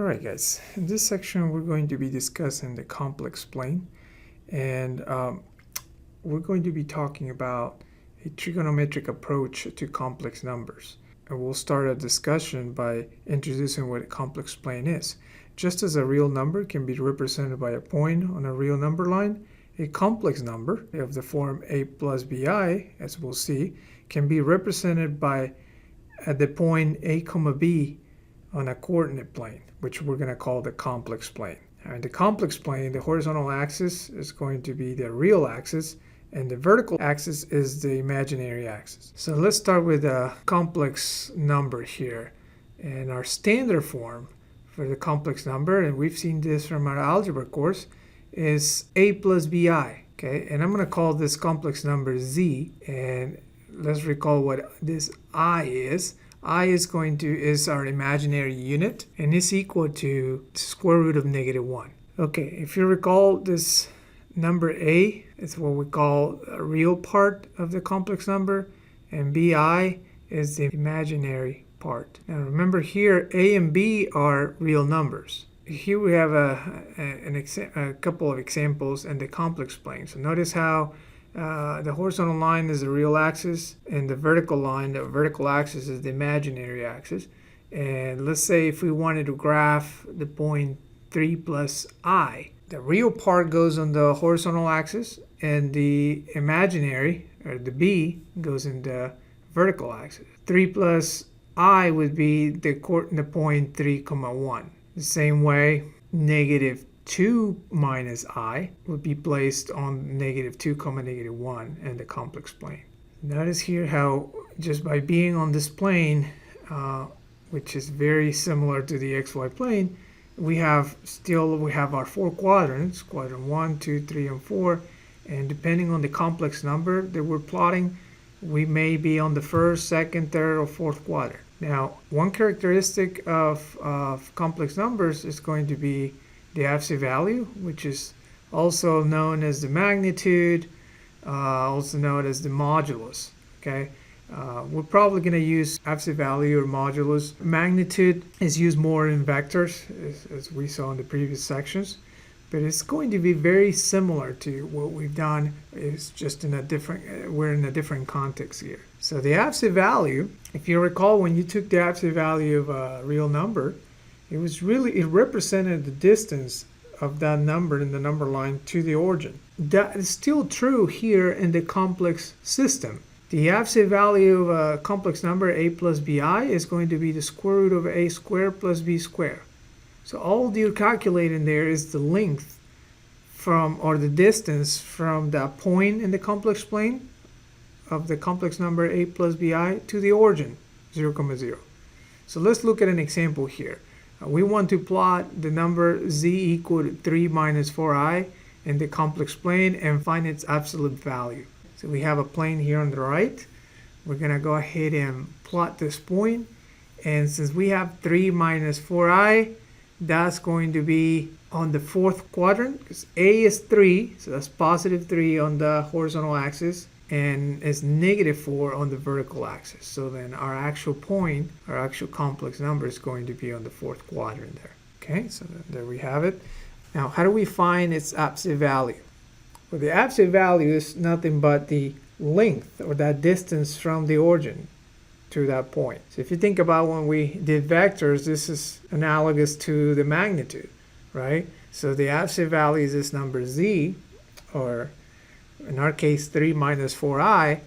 Alright guys, in this section we're going to be discussing the complex plane, and we're going to be talking about a trigonometric approach to complex numbers. And we'll start a discussion by introducing what a complex plane is. Just as a real number can be represented by a point on a real number line, a complex number of the form a plus bi, as we'll see, can be represented by at the point a comma b on a coordinate plane, which we're going to call the complex plane. And the complex plane, the horizontal axis is going to be the real axis, and the vertical axis is the imaginary axis. So let's start with a complex number here. And our standard form for the complex number, and we've seen this from our algebra course, is a plus bi. Okay, and I'm going to call this complex number z, and let's recall what this I is. I is our imaginary unit, and is equal to the square root of -1. Okay, if you recall, this number a is what we call a real part of the complex number, and bi is the imaginary part. Now remember, here a and b are real numbers. Here we have a couple of examples in the complex plane. So notice how the horizontal line is the real axis, and the vertical axis is the imaginary axis. And let's say if we wanted to graph the point 3 plus I, the real part goes on the horizontal axis, and the imaginary, or the b, goes in the vertical axis. 3 plus I would be the point 3, 1. The same way, -2 minus I would be placed on -2, -1 in the complex plane. Notice here how just by being on this plane, which is very similar to the xy plane, we have our four quadrants, quadrant 1, 2, 3, and 4, and depending on the complex number that we're plotting, we may be on the first, second, third, or fourth quadrant. Now, one characteristic of complex numbers is going to be the absolute value, which is also known as the magnitude, also known as the modulus. Okay, we're probably going to use absolute value or modulus. Magnitude is used more in vectors, as we saw in the previous sections, but it's going to be very similar to what we've done. It's just we're in a different context here. So the absolute value, if you recall, when you took the absolute value of a real number, it represented the distance of that number in the number line to the origin. That is still true here in the complex system. The absolute value of a complex number, a plus bi, is going to be the square root of a squared plus b squared. So all you're calculating there is the length or the distance from that point in the complex plane of the complex number a plus bi to the origin, 0, 0. So let's look at an example here. We want to plot the number z equal to 3 minus 4i in the complex plane and find its absolute value. So we have a plane here on the right. We're going to go ahead and plot this point. And since we have 3 minus 4i, that's going to be on the fourth quadrant, because a is 3, so that's positive 3 on the horizontal axis, and it's -4 on the vertical axis. So then our actual point, our actual complex number, is going to be on the fourth quadrant there. Okay, so there we have it. Now, how do we find its absolute value? Well, the absolute value is nothing but the length, or that distance from the origin to that point. So if you think about when we did vectors, this is analogous to the magnitude, right? So the absolute value is this number z, or in our case 3 minus 4i.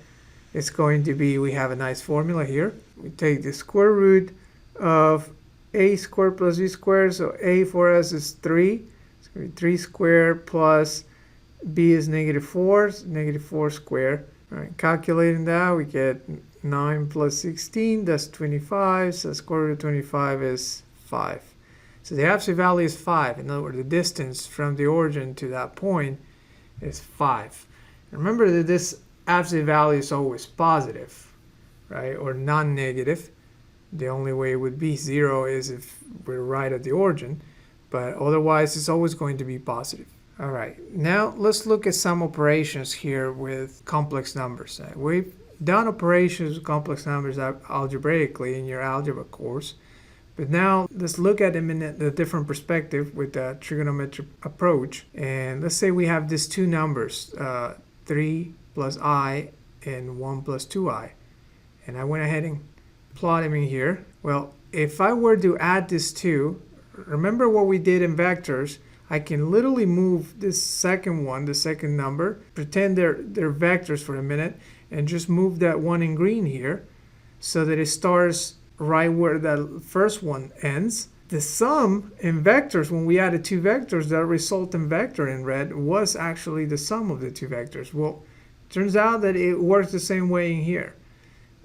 It's going to be, we have a nice formula here. We take the square root of a squared plus b squared. So a for us is 3. It's going to be 3 squared plus b is -4. So -4 squared. All right, calculating that, we get 9 plus 16, that's 25. So square root of 25 is 5. So the absolute value is 5. In other words, the distance from the origin to that point is 5. Remember that this absolute value is always positive, right, or non-negative. The only way it would be 0 is if we're right at the origin, but otherwise it's always going to be positive. All right, now let's look at some operations here with complex numbers. We've done operations with complex numbers algebraically in your algebra course, But now let's look at them in a different perspective with the trigonometric approach. And let's say we have these two numbers, 3 plus I and 1 plus 2I. And I went ahead and plotted them in here. Well, if I were to add these two, remember what we did in vectors, I can literally move this second one, the second number, pretend they're vectors for a minute, and just move that one in green here so that it starts right where the first one ends. The sum in vectors, when we added two vectors, that resultant vector in red was actually the sum of the two vectors. Well, turns out that it works the same way in here.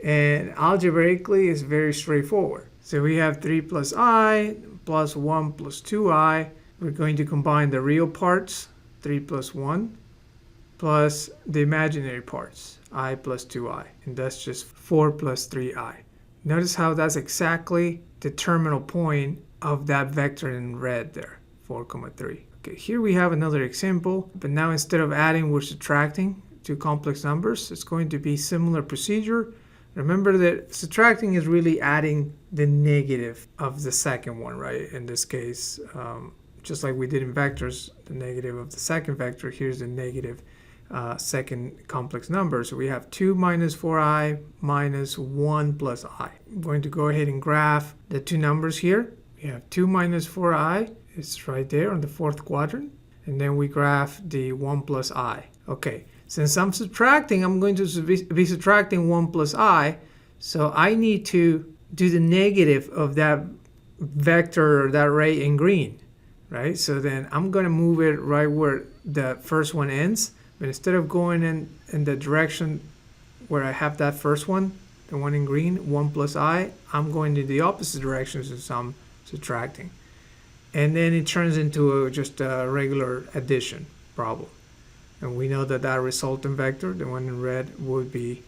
And algebraically, it's very straightforward. So we have 3 plus I plus 1 plus 2I. We're going to combine the real parts, 3 plus 1, plus the imaginary parts, I plus 2I. And that's just 4 plus 3I. Notice how that's exactly the terminal point of that vector in red there, 4, 3. Okay, here we have another example, but now instead of adding, we're subtracting two complex numbers. It's going to be similar procedure. Remember that subtracting is really adding the negative of the second one, right? In this case, just like we did in vectors, the negative of the second vector, here's the negative second complex number. So we have 2 minus 4i minus 1 plus I. I'm going to go ahead and graph the two numbers here. We have 2 minus 4i, it's right there on the fourth quadrant. And then we graph the 1 plus I. Okay, since I'm subtracting, I'm going to be subtracting 1 plus I. So I need to do the negative of that vector or that ray in green, right? So then I'm going to move it right where the first one ends. But instead of going in the direction where I have that first one, the one in green, 1 plus I, I'm going in the opposite direction since I'm subtracting. And then it turns into just a regular addition problem. And we know that that resultant vector, the one in red, would be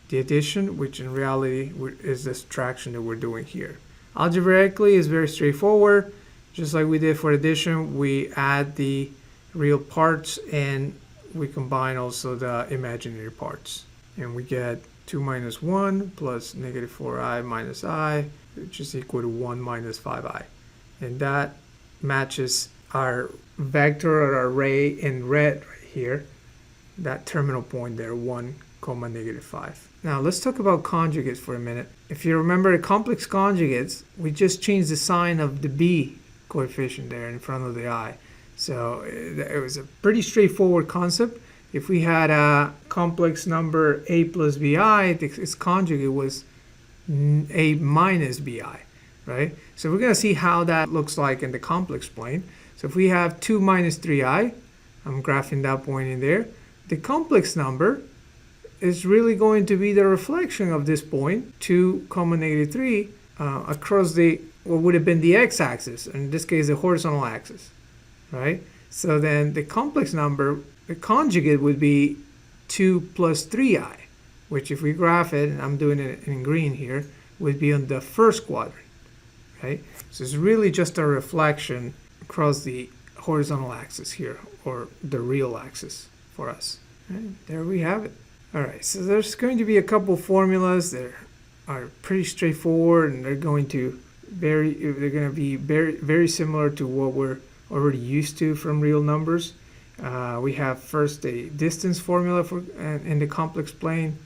the addition, which in reality is the subtraction that we're doing here. Algebraically, it's very straightforward. Just like we did for addition, we add the real parts and we combine also the imaginary parts. And we get 2 minus 1 plus negative 4i minus I, which is equal to 1 minus 5i. And that matches our vector or our ray in red right here, that terminal point there, 1, negative 5. Now let's talk about conjugates for a minute. If you remember complex conjugates, we just changed the sign of the b coefficient there in front of the I. So it was a pretty straightforward concept. If we had a complex number a plus bi, its conjugate was a minus bi, right? So we're going to see how that looks like in the complex plane. So if we have 2 minus 3i, I'm graphing that point in there. The complex number is really going to be the reflection of this point, 2, negative 3, across the what would have been the x-axis, in this case the horizontal axis, right? So then the complex number, the conjugate would be 2 plus 3i, which if we graph it, and I'm doing it in green here, would be on the first quadrant, right? So it's really just a reflection across the horizontal axis here, or the real axis for us. Right? There we have it. All right, so there's going to be a couple formulas that are pretty straightforward, and they're going to be very similar to what we're already used to from real numbers. We have first a distance formula for in the complex plane,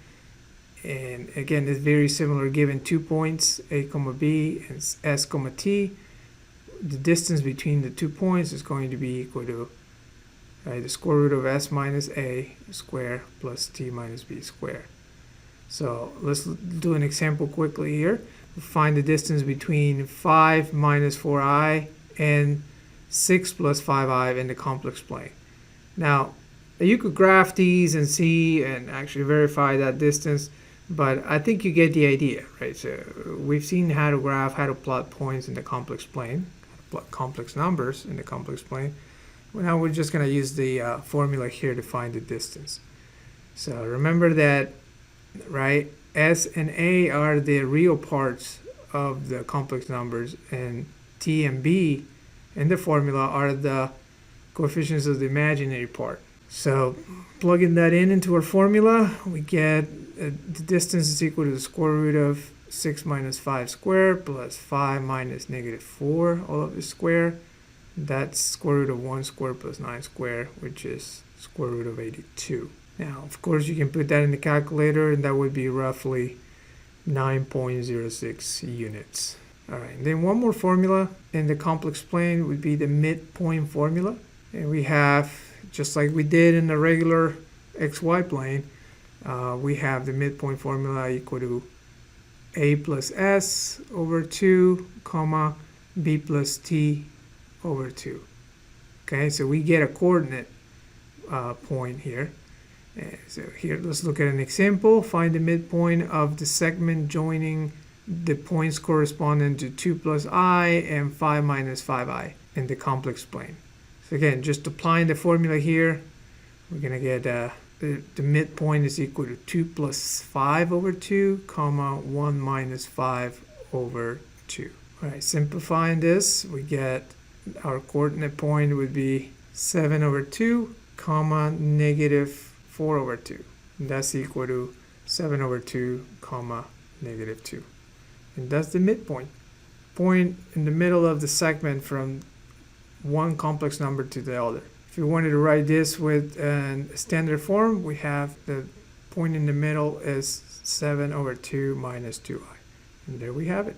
and again it's very similar. Given 2 points, a comma b and s comma t, the distance between the 2 points is going to be equal to the square root of s minus a squared plus t minus b squared. So let's do an example quickly here. We'll find the distance between 5 minus 4i and 6 plus 5i in the complex plane. Now, you could graph these and see and actually verify that distance, but I think you get the idea, right? So we've seen how to plot points in the complex plane, how to plot complex numbers in the complex plane. Well, now we're just going to use the formula here to find the distance. So remember that, right? S and A are the real parts of the complex numbers, and T and B in the formula are the coefficients of the imaginary part. So plugging that into our formula, we get the distance is equal to the square root of 6 minus 5 squared plus 5 minus negative 4 all of the square. That's square root of 1 squared plus 9 squared, which is square root of 82. Now, of course, you can put that in the calculator, and that would be roughly 9.06 units. All right, and then one more formula in the complex plane would be the midpoint formula. And we have, just like we did in the regular xy plane, we have the midpoint formula equal to a plus s over 2, comma, b plus t over 2. Okay, so we get a coordinate point here. So here, let's look at an example. Find the midpoint of the segment joining the points corresponding to 2 plus I and 5 minus 5i in the complex plane. So again, just applying the formula here, we're going to get the midpoint is equal to 2 plus 5 over 2, comma, 1 minus 5 over 2. All right, simplifying this, we get our coordinate point would be 7 over 2, comma, negative 4 over 2. And that's equal to 7 over 2, comma, negative 2. And that's the midpoint. Point in the middle of the segment from one complex number to the other. If you wanted to write this with a standard form, we have the point in the middle is 7 over 2 minus 2i. And there we have it.